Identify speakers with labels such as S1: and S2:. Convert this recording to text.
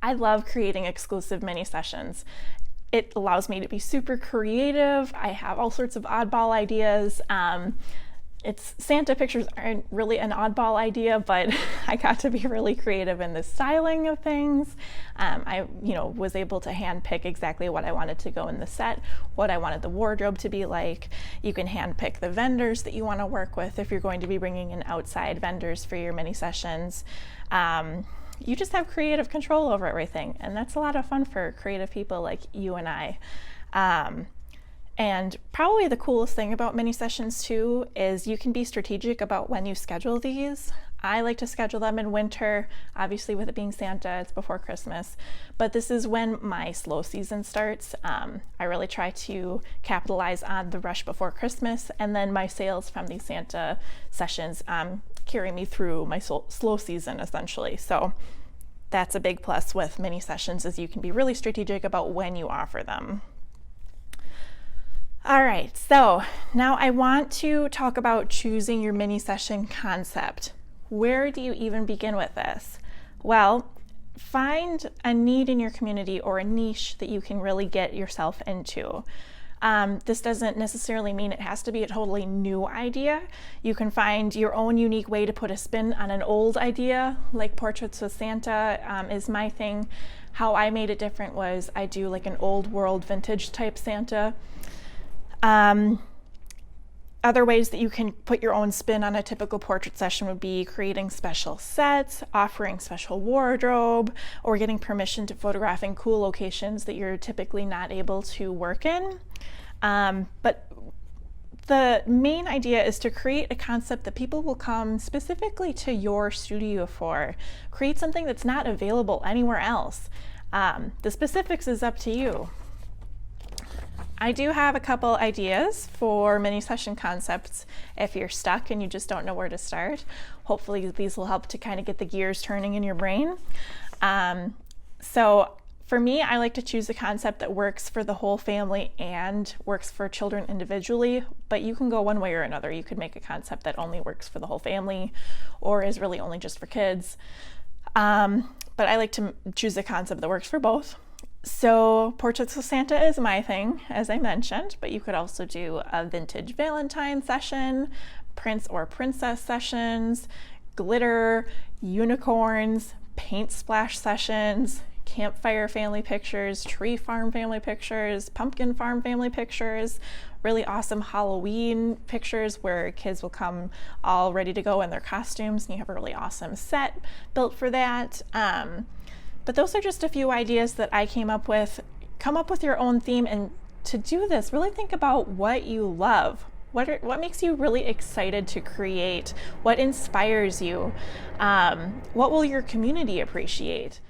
S1: I love creating exclusive mini sessions. It allows me to be super creative. I have all sorts of oddball ideas. Santa pictures aren't really an oddball idea, but I got to be really creative in the styling of things. I was able to hand pick exactly what I wanted to go in the set, what I wanted the wardrobe to be like. You can hand pick the vendors that you want to work with if you're going to be bringing in outside vendors for your mini sessions. You just have creative control over everything, and that's a lot of fun for creative people like you and I. And probably the coolest thing about mini sessions too is you can be strategic about when you schedule these. I like to schedule them in winter. Obviously, with it being Santa, it's before Christmas, but this is when my slow season starts. I really try to capitalize on the rush before Christmas, and then my sales from these Santa sessions carry me through my slow season essentially. So that's a big plus with mini sessions, is you can be really strategic about when you offer them. All right, so now I want to talk about choosing your mini session concept. Where do you even begin with this? Well, find a need in your community or a niche that you can really get yourself into. This doesn't necessarily mean it has to be a totally new idea. You can find your own unique way to put a spin on an old idea, like Portraits with Santa is my thing. How I made it different was I do like an old world vintage type Santa. Other ways that you can put your own spin on a typical portrait session would be creating special sets, offering special wardrobe, or getting permission to photograph in cool locations that you're typically not able to work in. But the main idea is to create a concept that people will come specifically to your studio for. Create something that's not available anywhere else. The specifics is up to you. I do have a couple ideas for mini session concepts if you're stuck and you just don't know where to start. Hopefully these will help to kind of get the gears turning in your brain. So for me, I like to choose a concept that works for the whole family and works for children individually, but you can go one way or another. You could make a concept that only works for the whole family or is really only just for kids. But I like to choose a concept that works for both. So Portraits of Santa is my thing, as I mentioned, but you could also do a vintage Valentine session, prince or princess sessions, glitter, unicorns, paint splash sessions, campfire family pictures, tree farm family pictures, pumpkin farm family pictures, really awesome Halloween pictures where kids will come all ready to go in their costumes and you have a really awesome set built for that. But those are just a few ideas that I came up with. Come up with your own theme, and to do this, really think about what you love. What makes you really excited to create? What inspires you? What will your community appreciate?